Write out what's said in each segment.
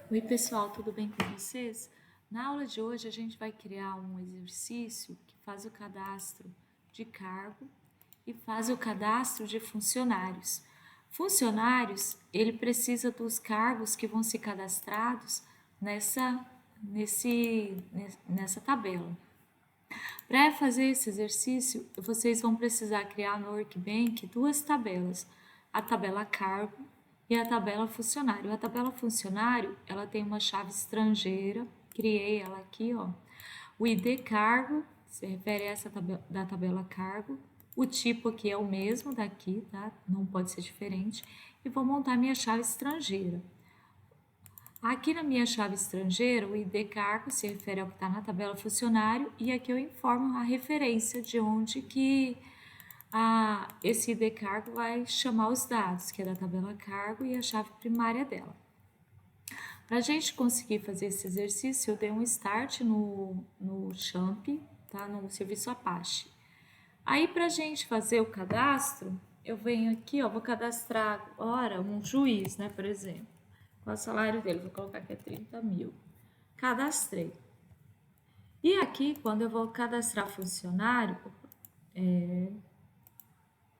Oi, pessoal, tudo bem com vocês? Na aula de hoje, a gente vai criar um exercício que faz o cadastro de cargo e faz o cadastro de funcionários. Funcionários, ele precisa dos cargos que vão ser cadastrados nessa tabela. Para fazer esse exercício, vocês vão precisar criar no Workbank duas tabelas, a tabela cargo e a tabela funcionário. A tabela funcionário, ela tem uma chave estrangeira, criei ela aqui, ó. O ID cargo, se refere a essa tabela, da tabela cargo. O tipo aqui é o mesmo daqui, tá? Não pode ser diferente. E vou montar minha chave estrangeira. Aqui na minha chave estrangeira, o ID cargo se refere ao que está na tabela funcionário e aqui eu informo a referência de onde que esse ID cargo vai chamar os dados, que é da tabela cargo e a chave primária dela. Para a gente conseguir fazer esse exercício, eu dei um start no Champ, tá? No serviço Apache. Aí, para a gente fazer o cadastro, eu venho aqui, ó, vou cadastrar agora um juiz, né, por exemplo. Qual é o salário dele? Vou colocar aqui 30 mil. Cadastrei. E aqui, quando eu vou cadastrar funcionário,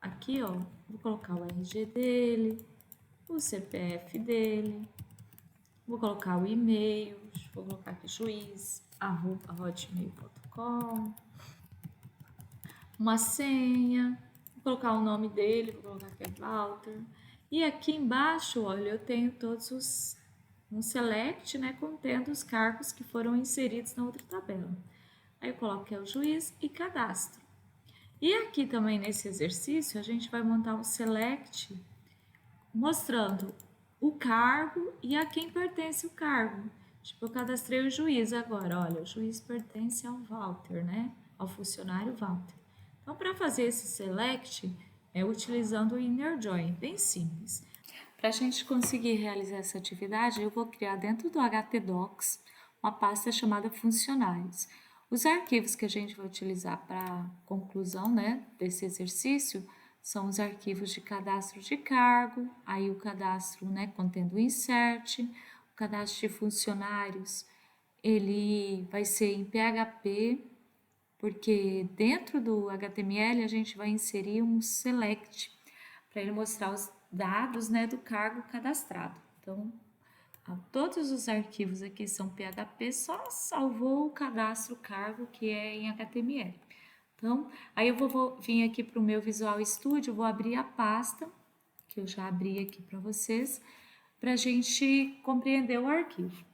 aqui, ó, vou colocar o RG dele, o CPF dele, vou colocar o e-mail, vou colocar aqui juiz@hotmail.com, uma senha, vou colocar o nome dele, vou colocar aqui Walter. E aqui embaixo, olha, eu tenho todos um select, né, contendo os cargos que foram inseridos na outra tabela. Aí eu coloco que é o juiz e cadastro. E aqui também nesse exercício, a gente vai montar um select mostrando o cargo e a quem pertence o cargo. Tipo, eu cadastrei o juiz agora, olha, o juiz pertence ao Walter, né? Ao funcionário Walter. Então, para fazer esse select, é utilizando o inner join, bem simples. Para a gente conseguir realizar essa atividade, eu vou criar dentro do HTDocs uma pasta chamada funcionários. Os arquivos que a gente vai utilizar para a conclusão, né, desse exercício são os arquivos de cadastro de cargo, aí o cadastro, né, contendo o insert, o cadastro de funcionários, ele vai ser em PHP, porque dentro do HTML a gente vai inserir um select para ele mostrar os dados, né, do cargo cadastrado. Então, todos os arquivos aqui são PHP, só salvou o cadastro cargo que é em HTML. Então, aí eu vou vir aqui para o meu Visual Studio, vou abrir a pasta, que eu já abri aqui para vocês, para a gente compreender o arquivo.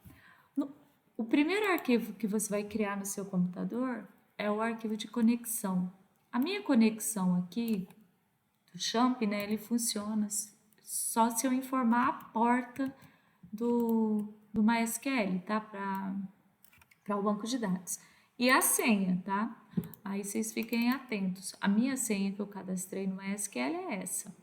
O primeiro arquivo que você vai criar no seu computador é o arquivo de conexão. A minha conexão aqui do Champ, né, ele funciona só se eu informar a porta do MySQL, tá? Para o banco de dados. E a senha, tá? Aí vocês fiquem atentos. A minha senha que eu cadastrei no MySQL é essa.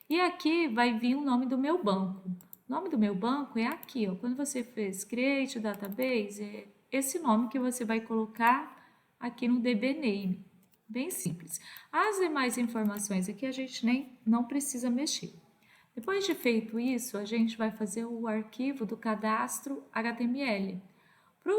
E aqui vai vir o nome do meu banco. O nome do meu banco é aqui, ó. Quando você fez Create Database, é esse nome que você vai colocar aqui no DBName. Bem simples. As demais informações aqui a gente nem não precisa mexer. Depois de feito isso, a gente vai fazer o arquivo do cadastro HTML. Para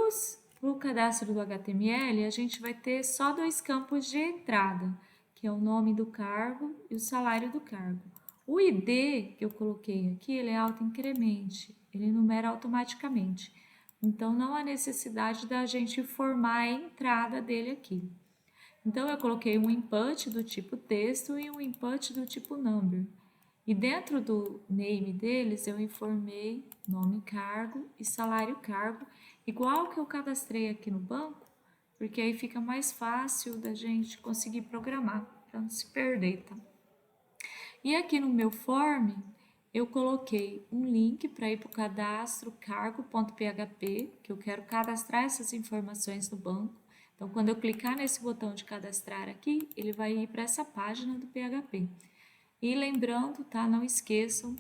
o cadastro do HTML, a gente vai ter só dois campos de entrada, que é o nome do cargo e o salário do cargo. O ID que eu coloquei aqui, ele é autoincremente, ele numera automaticamente. Então, não há necessidade da gente formar a entrada dele aqui. Então, eu coloquei um input do tipo texto e um input do tipo number. E dentro do name deles, eu informei nome cargo e salário cargo, igual que eu cadastrei aqui no banco, porque aí fica mais fácil da gente conseguir programar, para não se perder, tá? E aqui no meu form, eu coloquei um link para ir para o cadastro cargo.php, que eu quero cadastrar essas informações no banco. Então, quando eu clicar nesse botão de cadastrar aqui, ele vai ir para essa página do PHP. E lembrando, tá? Não esqueçam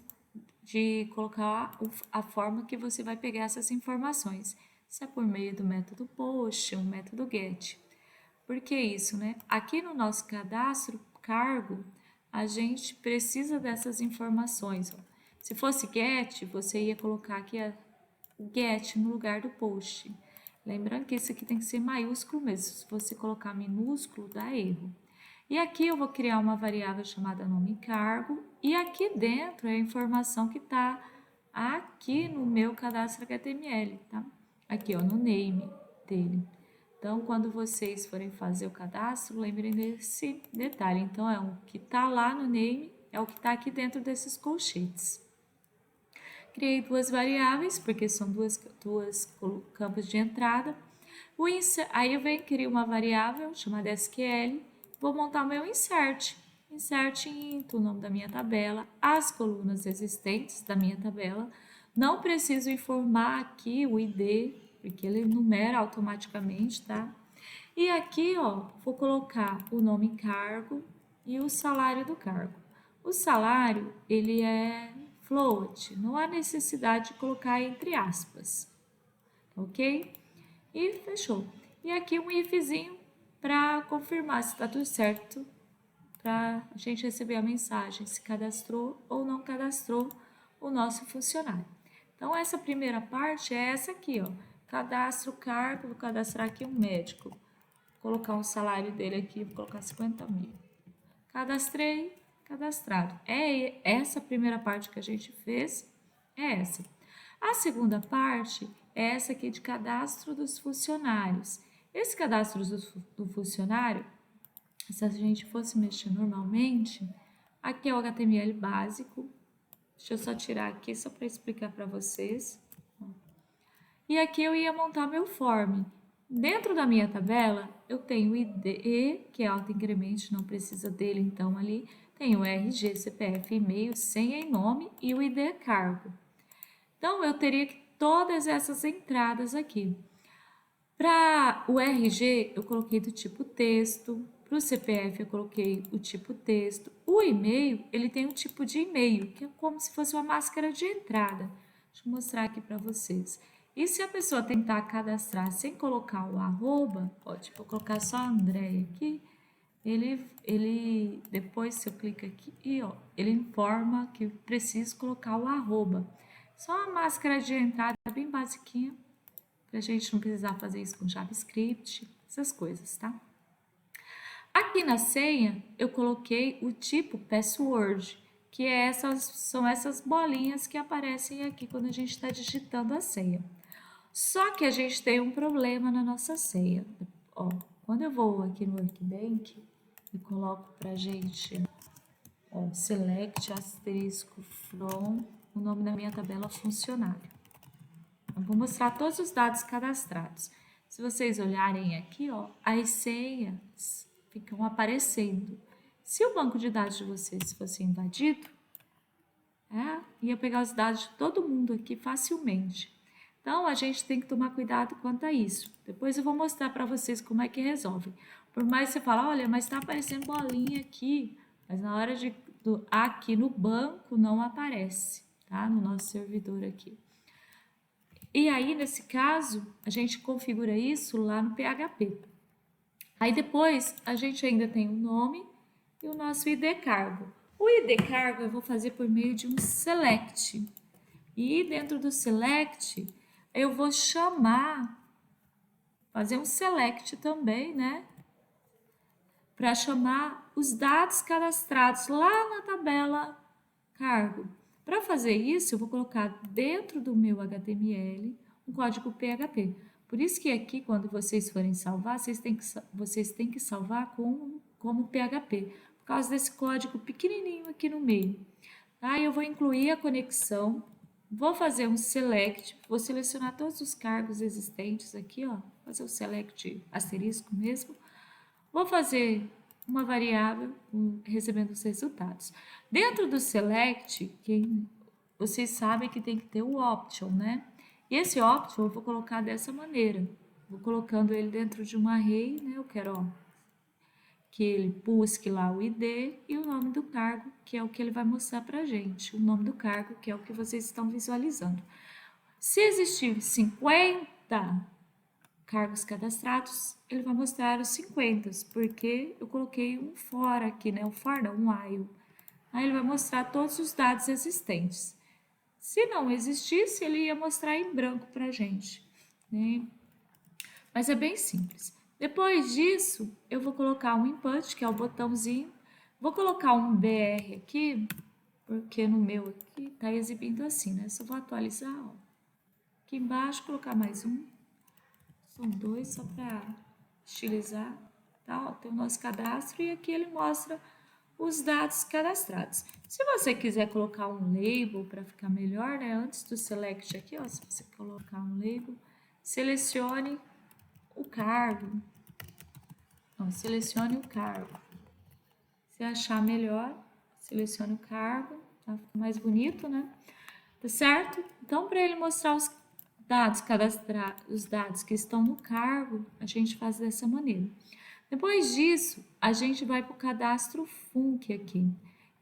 de colocar a forma que você vai pegar essas informações. Se é por meio do método post, um método get. Por que isso, né? Aqui no nosso cadastro cargo, a gente precisa dessas informações. Ó. Se fosse get, você ia colocar aqui get no lugar do post. Lembrando que esse aqui tem que ser maiúsculo mesmo. Se você colocar minúsculo, dá erro. E aqui eu vou criar uma variável chamada nome cargo. E aqui dentro é a informação que está aqui no meu cadastro HTML, tá? Aqui, ó, no name dele. Então, quando vocês forem fazer o cadastro, lembrem desse detalhe. Então, é o que está lá no name, é o que está aqui dentro desses colchetes. Criei duas variáveis, porque são duas campos de entrada. Aí eu venho criar uma variável chamada SQL, vou montar o meu insert. Insert into o nome da minha tabela, as colunas existentes da minha tabela. Não preciso informar aqui o ID, porque ele numera automaticamente, tá? E aqui, ó, vou colocar o nome cargo e o salário do cargo. O salário, ele é float, não há necessidade de colocar entre aspas, ok? E fechou. E aqui um ifzinho para confirmar se está tudo certo, para a gente receber a mensagem se cadastrou ou não cadastrou o nosso funcionário. Então, essa primeira parte é essa aqui, ó. Cadastro cargo, vou cadastrar aqui um médico. Vou colocar um salário dele aqui, vou colocar 50 mil. Cadastrei, cadastrado. É essa primeira parte que a gente fez, é essa. A segunda parte é essa aqui de cadastro dos funcionários. Esse cadastro do funcionário, se a gente fosse mexer normalmente, aqui é o HTML básico. Deixa eu só tirar aqui, só para explicar para vocês. E aqui eu ia montar meu form. Dentro da minha tabela, eu tenho o ID, que é autoincremente, não precisa dele, então ali tem o RG, CPF, e-mail, senha e nome e o ID cargo. Então, eu teria todas essas entradas aqui. Para o RG, eu coloquei do tipo texto. Para o CPF, eu coloquei o tipo texto. O e-mail, ele tem um tipo de e-mail, que é como se fosse uma máscara de entrada. Deixa eu mostrar aqui para vocês. E se a pessoa tentar cadastrar sem colocar o arroba, ó, tipo, eu colocar só André aqui, ele depois, se eu clico aqui, ó, ele informa que eu preciso colocar o arroba. Só uma máscara de entrada bem basiquinha, para a gente não precisar fazer isso com JavaScript, essas coisas, tá? Aqui na senha, eu coloquei o tipo password, que são essas bolinhas que aparecem aqui quando a gente está digitando a senha. Só que a gente tem um problema na nossa senha. Ó, quando eu vou aqui no Workbench e coloco para a gente select asterisco from o nome da minha tabela funcionário. Eu vou mostrar todos os dados cadastrados. Se vocês olharem aqui, ó, as senhas ficam aparecendo. Se o banco de dados de vocês fosse invadido, ia pegar os dados de todo mundo aqui facilmente. Então, a gente tem que tomar cuidado quanto a isso. Depois eu vou mostrar para vocês como é que resolve. Por mais que você fale, olha, mas está aparecendo bolinha aqui, mas na hora aqui no banco não aparece, tá? No nosso servidor aqui. E aí, nesse caso, a gente configura isso lá no PHP. Aí depois, a gente ainda tem o nome e o nosso ID cargo. O ID cargo eu vou fazer por meio de um select. E dentro do select, eu vou fazer um select também, né? Para chamar os dados cadastrados lá na tabela cargo. Para fazer isso, eu vou colocar dentro do meu HTML um código PHP. Por isso que aqui, quando vocês forem salvar, vocês têm que salvar como PHP, por causa desse código pequenininho aqui no meio. Aí eu vou incluir a conexão, vou fazer um select, vou selecionar todos os cargos existentes aqui, ó, fazer o select asterisco mesmo. Vou fazer uma variável recebendo os resultados. Dentro do select, vocês sabem que tem que ter o option, né? E esse option eu vou colocar dessa maneira. Vou colocando ele dentro de uma array, né? Eu quero que ele busque lá o ID e o nome do cargo, que é o que ele vai mostrar para a gente. O nome do cargo, que é o que vocês estão visualizando. Se existir 50 cargos cadastrados, ele vai mostrar os 50, porque eu coloquei um for aqui, né? Um for não, um while. Aí ele vai mostrar todos os dados existentes. Se não existisse, ele ia mostrar em branco para a gente, né? Mas é bem simples. Depois disso, eu vou colocar um input, que é o botãozinho. Vou colocar um BR aqui, porque no meu aqui está exibindo assim, né? Só vou atualizar, ó. Aqui embaixo, colocar mais um. São dois, só para estilizar. Tá? Ó, tem o nosso cadastro e aqui ele mostra os dados cadastrados. Se você quiser colocar um label para ficar melhor, né? Antes do select aqui, ó, se você colocar um label, selecione o cargo. Não, selecione o cargo. Se achar melhor, selecione o cargo, tá? Fica mais bonito, né? Tá certo? Então, para ele mostrar os dados cadastrados, os dados que estão no cargo, a gente faz dessa maneira. Depois disso, a gente vai para o cadastro Func aqui,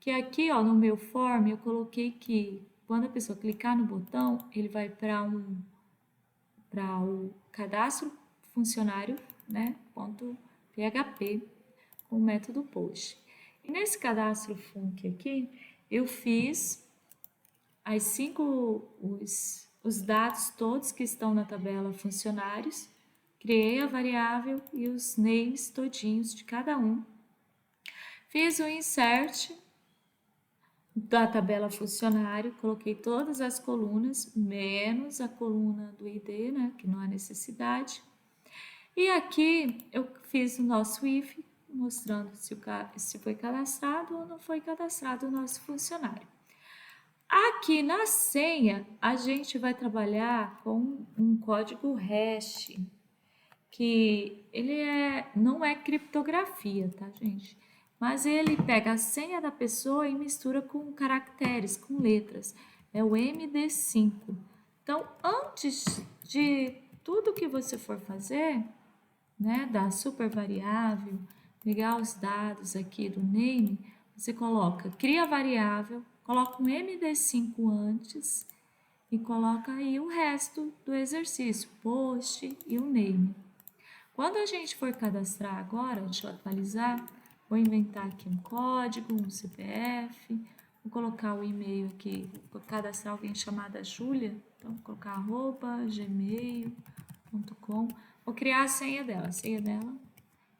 que aqui, ó, no meu form, eu coloquei que quando a pessoa clicar no botão, ele vai para o cadastro funcionário, né, .php, com o método post. E nesse cadastro Func aqui, eu fiz os dados todos que estão na tabela funcionários, criei a variável e os names todinhos de cada um. Fiz o insert da tabela funcionário, coloquei todas as colunas, menos a coluna do ID, né, que não há necessidade. E aqui eu fiz o nosso if, mostrando se foi cadastrado ou não foi cadastrado o nosso funcionário. Aqui na senha, a gente vai trabalhar com um código hash, que ele não é criptografia, tá, gente? Mas ele pega a senha da pessoa e mistura com caracteres, com letras. É o MD5. Então, antes de tudo que você for fazer, né, da super variável, pegar os dados aqui do name, você cria a variável, coloca um MD5 antes e coloca aí o resto do exercício, post e o name. Quando a gente for cadastrar agora, deixa eu atualizar, vou inventar aqui um código, um CPF, vou colocar o e-mail aqui, vou cadastrar alguém chamada Júlia, então vou colocar @gmail.com, vou criar a senha dela,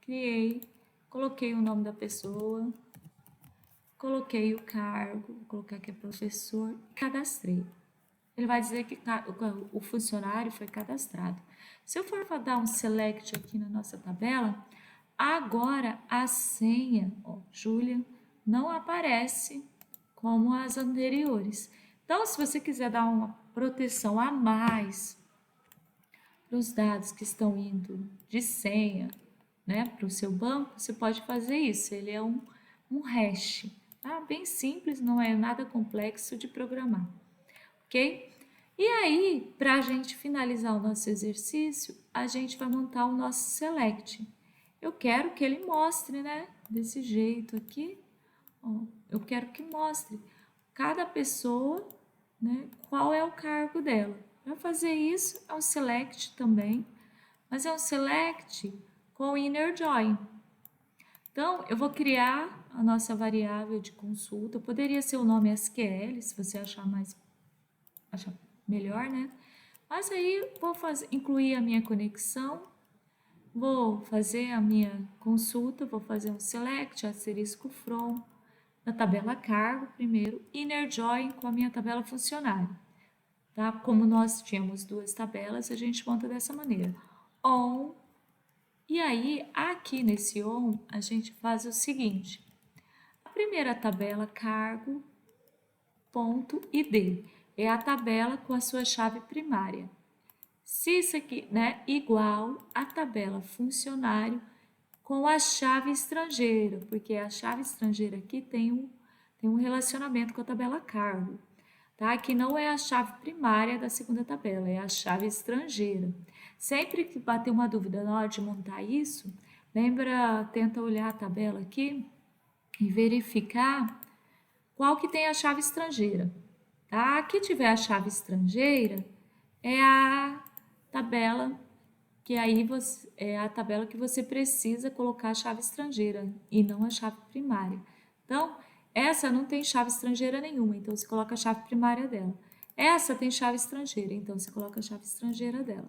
criei, coloquei o nome da pessoa, coloquei o cargo, vou colocar aqui professor, cadastrei. Ele vai dizer que o funcionário foi cadastrado. Se eu for dar um select aqui na nossa tabela, agora a senha, ó, Júlia, não aparece como as anteriores. Então, se você quiser dar uma proteção a mais para os dados que estão indo de senha, né, para o seu banco, você pode fazer isso. Ele é um hash, tá? Bem simples, não é nada complexo de programar, ok? E aí, para a gente finalizar o nosso exercício, a gente vai montar o nosso select. Eu quero que ele mostre, né? Desse jeito aqui, ó, eu quero que mostre cada pessoa, né? Qual é o cargo dela. Para fazer isso, é um select também, mas é um select com inner join. Então, eu vou criar a nossa variável de consulta. Poderia ser o nome SQL, se você achar melhor, né? Mas aí vou incluir a minha conexão, vou fazer a minha consulta, vou fazer um select, asterisco from, na tabela cargo primeiro, inner join com a minha tabela funcionário, tá? Como nós tínhamos duas tabelas, a gente monta dessa maneira. On, e aí aqui nesse on, a gente faz o seguinte, a primeira tabela cargo, ponto ID, é a tabela com a sua chave primária. Se isso aqui, né, igual a tabela funcionário com a chave estrangeira, porque a chave estrangeira aqui tem um relacionamento com a tabela cargo, tá? Que não é a chave primária da segunda tabela, é a chave estrangeira. Sempre que bater uma dúvida na hora de montar isso, tenta olhar a tabela aqui e verificar qual que tem a chave estrangeira, tá? Que tiver a chave estrangeira é a tabela que aí é a tabela que você precisa colocar a chave estrangeira e não a chave primária. Então, essa não tem chave estrangeira nenhuma, então você coloca a chave primária dela. Essa tem chave estrangeira, então você coloca a chave estrangeira dela.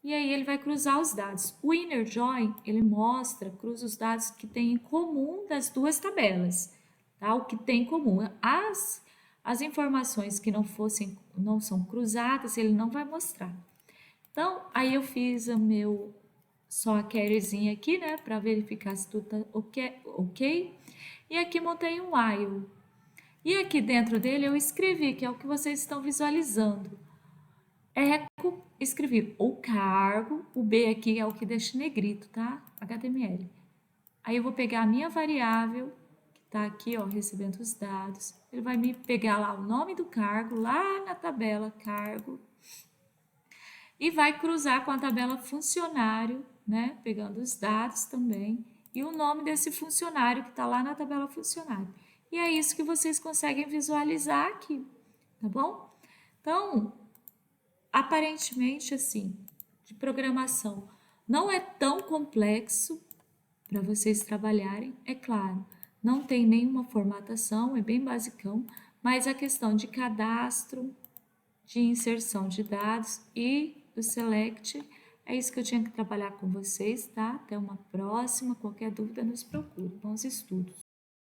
E aí ele vai cruzar os dados. O inner join, ele mostra, cruza os dados que tem em comum das duas tabelas, tá? O que tem em comum. As informações que não são cruzadas, ele não vai mostrar. Então, aí eu fiz só a queryzinha aqui, né, para verificar se tudo tá ok. E aqui montei um while. E aqui dentro dele eu escrevi, que é o que vocês estão visualizando. Escrevi o cargo, o B aqui é o que deixa negrito, tá? HTML. Aí eu vou pegar a minha variável, que tá aqui, ó, recebendo os dados. Ele vai me pegar lá o nome do cargo, lá na tabela cargo, e vai cruzar com a tabela funcionário, né? Pegando os dados também, e o nome desse funcionário que está lá na tabela funcionário. E é isso que vocês conseguem visualizar aqui, tá bom? Então, aparentemente, assim, de programação, não é tão complexo para vocês trabalharem, é claro. Não tem nenhuma formatação, é bem basicão, mas a questão de cadastro, de inserção de dados e do select, é isso que eu tinha que trabalhar com vocês, tá? Até uma próxima, qualquer dúvida nos procure. Bons estudos!